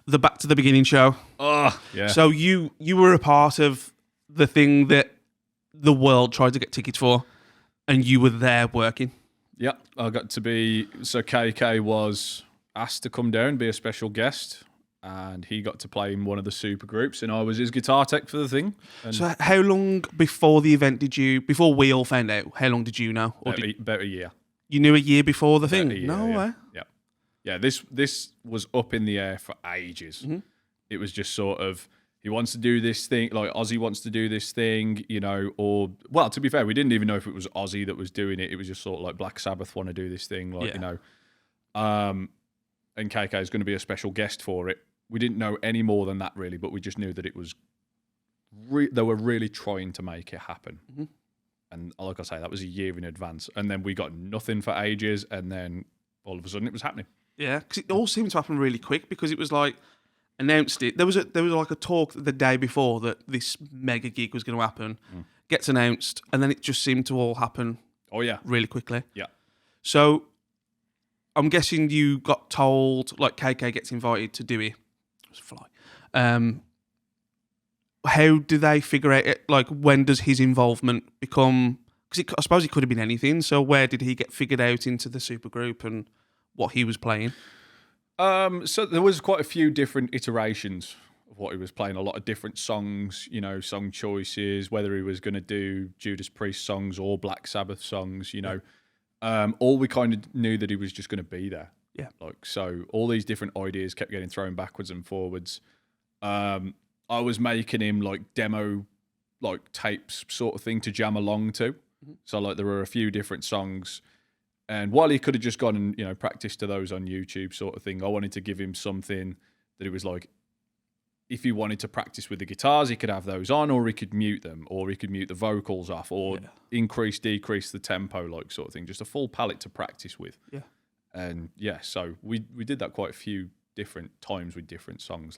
the Back to the Beginning show. Oh, yeah. So you were a part of the thing that the world tried to get tickets for, and you were there working. Yeah, I got to be... So KK was asked to come down and be a special guest, and he got to play in one of the super groups, and I was his guitar tech for the thing. And So how long before the event before we all found out, how long did you know? Or about a year. you knew a year before the thing? A year, No way. Yeah. Yeah, this was up in the air for ages. Mm-hmm. It was just sort of, he wants to do this thing, like Ozzy wants to do this thing, or... Well, to be fair, we didn't even know if it was Ozzy that was doing it. It was just sort of like Black Sabbath want to do this thing, and KK is going to be a special guest for it. We didn't know any more than that, really, but we just knew that it was... they were really trying to make it happen. Mm-hmm. And like I say, that was a year in advance. And then we got nothing for ages, and then all of a sudden it was happening. Yeah, because it all seemed to happen really quick, because it was like announced it. There was like a talk the day before that this mega gig was going to happen. Gets announced, and then it just seemed to all happen. Oh yeah, really quickly. Yeah. So I'm guessing you got told, like, KK gets invited to do it. It was a fly. How do they figure out it? Like, when does his involvement become? Because I suppose it could have been anything. So where did he get figured out into the supergroup and what he was playing? So there was quite a few different iterations of what he was playing. A lot of different songs, song choices. Whether he was going to do Judas Priest songs or Black Sabbath songs, all we kind of knew that he was just going to be there. Yeah. So all these different ideas kept getting thrown backwards and forwards. I was making him demo tapes sort of thing to jam along to. Mm-hmm. So there were a few different songs, and while he could have just gone and practiced to those on YouTube sort of thing, I wanted to give him something that it was like, if he wanted to practice with the guitars, he could have those on, or he could mute them, or he could mute the vocals off, or increase, decrease the tempo, sort of thing. Just a full palette to practice with. Yeah. And so we did that quite a few different times with different songs,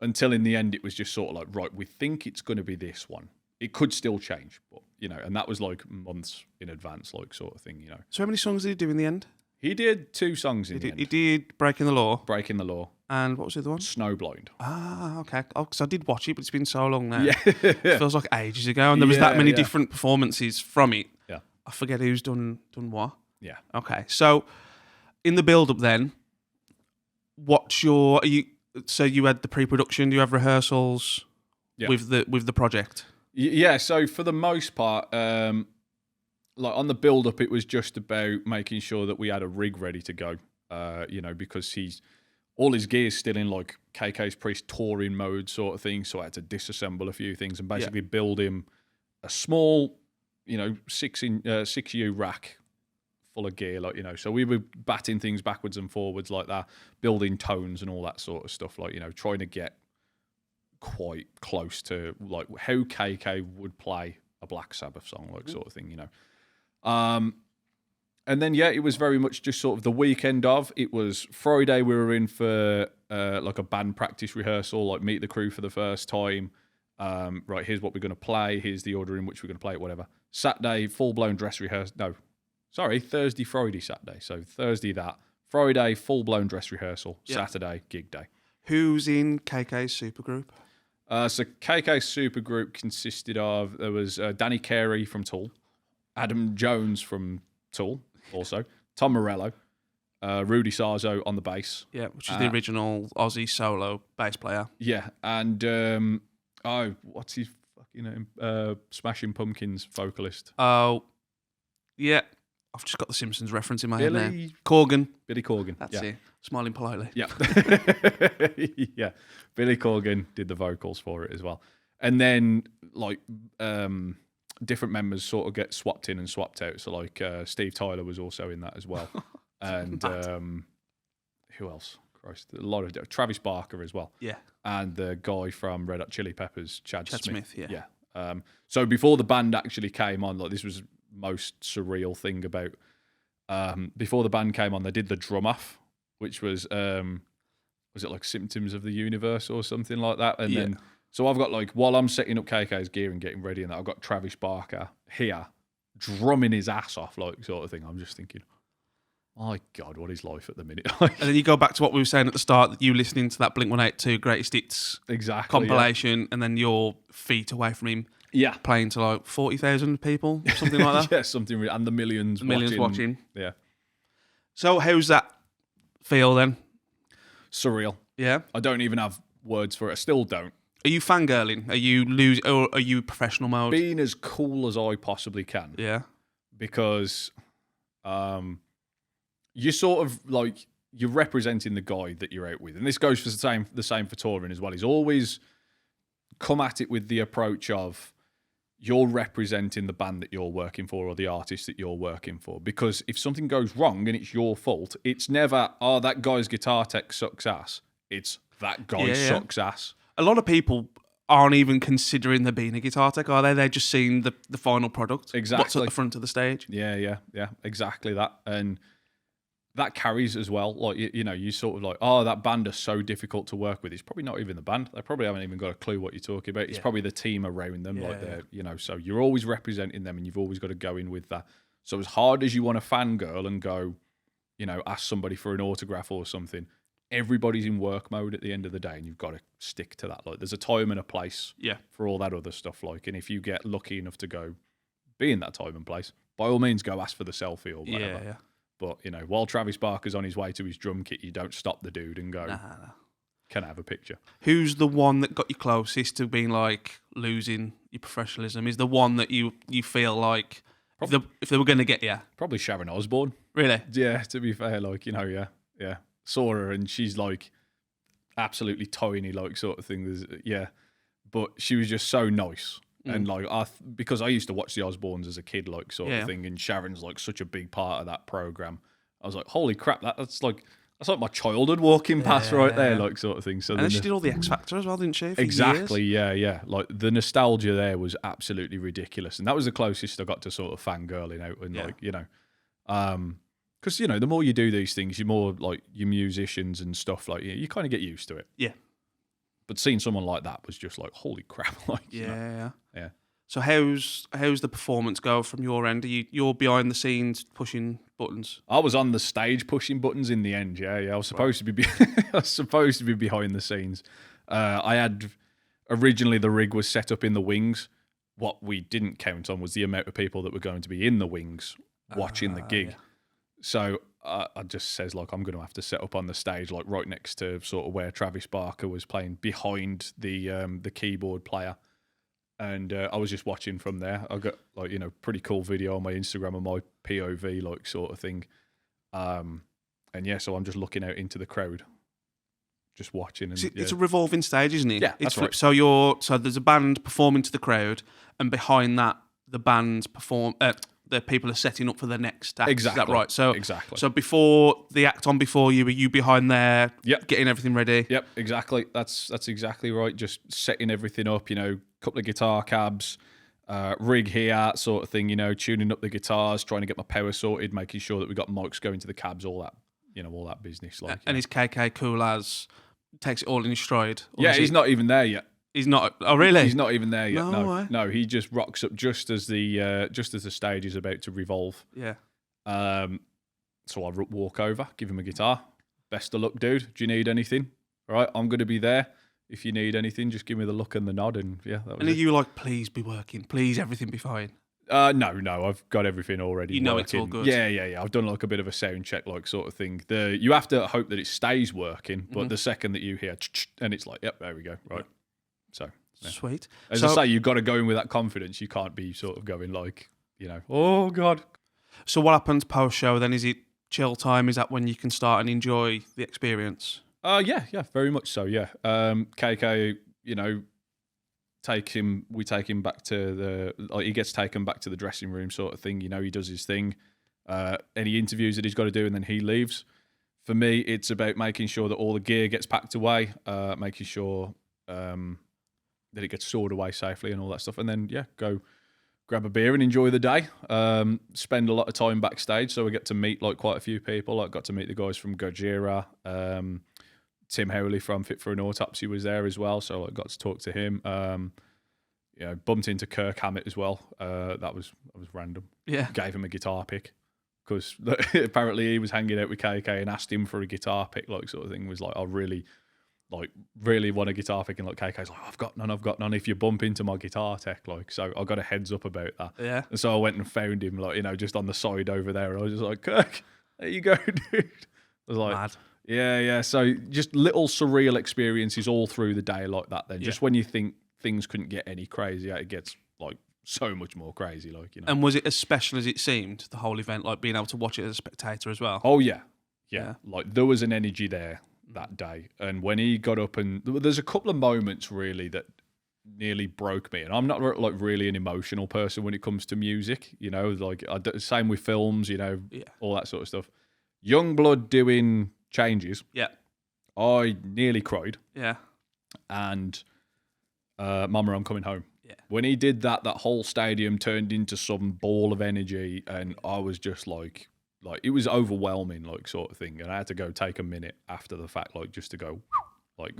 until in the end it was just sort of right, we think it's going to be this one. It could still change, but and that was months in advance, sort of thing, So how many songs did he do in the end? He did 2 songs in the end. He did Breaking the Law. Breaking the Law. And what was the other one? Snowblind. Ah, okay. Because I did watch it, but it's been so long now. Yeah. It feels like ages ago, and there was that many different performances from it. Yeah. I forget who's done what. Yeah. Okay. So in the build-up then, so you had the pre-production, do you have rehearsals with the project? Yeah, so for the most part, on the build-up, it was just about making sure that we had a rig ready to go, because all his gear's still in KK's Priest touring mode sort of thing, so I had to disassemble a few things and basically build him a small, 6U rack full of gear, so we were batting things backwards and forwards like that, building tones and all that sort of stuff, trying to get quite close to how KK would play a Black Sabbath song, sort of thing, and then it was very much just sort of the weekend of. It was Friday, we were in for a band practice rehearsal, meet the crew for the first time. Right, here's what we're going to play. Here's the order in which we're going to play it, whatever. Saturday, full blown dress rehearsal. No, sorry, Thursday, Friday, Saturday. So Thursday that. Friday, full blown dress rehearsal. Saturday, gig day. Who's in KK's supergroup? So KK's supergroup consisted of, there was Danny Carey from Tool, Adam Jones from Tool, also Tom Morello, Rudy Sarzo on the bass. Yeah, which is the original Ozzy solo bass player. Yeah, and what's his fucking name? Smashing Pumpkins vocalist. Oh, yeah. I've just got the Simpsons reference in my head now. Billy Corgan. That's it. Smiling politely. Yeah. Yeah. Billy Corgan did the vocals for it as well. And then, different members sort of get swapped in and swapped out. So, Steve Tyler was also in that as well. And who else? Christ, a lot of Travis Barker as well. Yeah. And the guy from Red Hot Chili Peppers, Chad Smith. Yeah. So before the band actually came on, this was most surreal thing about before the band came on, they did the drum off, which was it Symptoms of the Universe or something like that, and then so I've got while I'm setting up KK's gear and getting ready and that, I've got Travis Barker here drumming his ass off, sort of thing. I'm just thinking, My God, what is life at the minute? And then you go back to what we were saying at the start, that you listening to that Blink-182 Greatest Hits Exactly. compilation, and then you're feet away from him Yeah. playing to like 40,000 people, something like that. Yeah, something. And the millions watching. Yeah. So how's that feel then? Surreal. Yeah. I don't even have words for it. I still don't. Are you fangirling? Are you or are you professional mode? Being as cool as I possibly can. Yeah. Because you sort of like, you're representing the guy that you're out with. And this goes for the same for touring as well. He's always come at it with the approach of, you're representing the band that you're working for or the artist that you're working for. Because if something goes wrong and it's your fault, it's never, oh, that guy's guitar tech sucks ass. It's, that guy sucks ass. A lot of people aren't even considering there being a guitar tech, are they? They're just seeing the final product. Exactly. What's at the front of the stage. Yeah. Exactly that. And that carries as well. Like, you know, you sort of like, oh, that band are so difficult to work with. It's probably not even the band. They probably haven't even got a clue what you're talking about. It's probably the team around them. You know, so you're always representing them and you've always got to go in with that. So as hard as you want to fangirl and go, you know, ask somebody for an autograph or something, everybody's in work mode at the end of the day and you've got to stick to that. Like, there's a time and a place for all that other stuff. Like, and if you get lucky enough to go be in that time and place, by all means go ask for the selfie or whatever. Yeah. But, you know, while Travis Barker's on his way to his drum kit, you don't stop the dude and go, can I have a picture? Who's the one that got you closest to being like losing your professionalism? Is the one that you feel like if they were going to get you? Probably Sharon Osbourne. Really? Yeah, to be fair, like, you know, yeah. Saw her and she's like absolutely tiny, like sort of thing. But she was just so nice. And like, because I used to watch the Osbournes as a kid, like sort of thing, and Sharon's like such a big part of that program. I was like, holy crap, that's like my childhood walking past right there, like sort of thing. So and then she did all the X Factor as well, didn't she? Exactly, yeah. Like the nostalgia there was absolutely ridiculous, and that was the closest I got to sort of fangirling out and like, you know, because you know, the more you do these things, you're more like your musicians and stuff. Like, you kind of get used to it. Yeah. But seeing someone like that was just like, holy crap! Like, yeah. Yeah. So how's the performance go from your end? You're behind the scenes pushing buttons? I was on the stage pushing buttons in the end. Yeah. I was supposed to be. I was supposed to be behind the scenes. I had originally the rig was set up in the wings. What we didn't count on was the amount of people that were going to be in the wings watching the gig. Yeah. So I just says like, I'm going to have to set up on the stage, like right next to sort of where Travis Barker was playing, behind the keyboard player. And I was just watching from there. I got like, you know, pretty cool video on my Instagram of my POV, like sort of thing. And yeah, so I'm just looking out into the crowd, just watching. And it's a revolving stage, isn't it? Yeah, that's right. So there's a band performing to the crowd, and behind that, the band's the people are setting up for the next act. Exactly. Is that right? So exactly. So before the act on before you, were you behind there? Yep. Getting everything ready. Yep. Exactly. That's exactly right. Just setting everything up. You know, couple of guitar cabs, rig here, sort of thing. You know, tuning up the guitars, trying to get my power sorted, making sure that we got mics going to the cabs, all that. You know, all that business. Like, and is KK cool as takes it all in his stride? Yeah, he's not even there yet. He's not. Oh, really? He's not even there yet. No. He just rocks up just as the stage is about to revolve. Yeah. So I walk over, give him a guitar. Best of luck, dude. Do you need anything? All right, I'm going to be there. If you need anything, just give me the look and the nod, and yeah, that was. And are you like, please be working, please everything be fine? No, I've got everything already. You know working. It's all good. Yeah. I've done like a bit of a sound check, like sort of thing. You have to hope that it stays working, but the second that you hear, and it's like, yep, there we go, right. So yeah. Sweet. As I say, you've got to go in with that confidence. You can't be sort of going like, you know, oh God. So what happens post show then? Is it chill time? Is that when you can start and enjoy the experience? Yeah, very much so. Yeah. KK, you know, we take him back to he gets taken back to the dressing room, sort of thing. You know, he does his thing. Any interviews that he's got to do, and then he leaves. For me, it's about making sure that all the gear gets packed away, making sure that it gets stored away safely and all that stuff, and then go grab a beer and enjoy the day. Spend a lot of time backstage, so we get to meet like quite a few people. I got to meet the guys from Gojira. Tim Howley from Fit for an Autopsy was there as well, so I got to talk to him. Bumped into Kirk Hammett as well. That was random. Yeah, gave him a guitar pick. because apparently he was hanging out with KK and asked him for a guitar pick, like sort of thing. Was like, I really want a guitar pick, and like KK's like, I've got none. If you bump into my guitar tech, like, so I got a heads up about that. Yeah. And so I went and found him, like, just on the side over there. I was just like, Kirk, there you go, dude. I was like, Mad. yeah. So just little surreal experiences all through the day like that. Then just when you think things couldn't get any crazier, it gets like so much more crazy, like, And was it as special as it seemed, the whole event, like being able to watch it as a spectator as well? Oh yeah. Like there was an energy there that day, and when he got up, and there's a couple of moments really that nearly broke me. And I'm not like really an emotional person when it comes to music, like same with films, all that sort of stuff. Youngblood doing Changes, I nearly cried. And Mama, I'm Coming Home. When he did that whole stadium turned into some ball of energy, and I was just like it was overwhelming, like, sort of thing. And I had to go take a minute after the fact, like, just to go, like,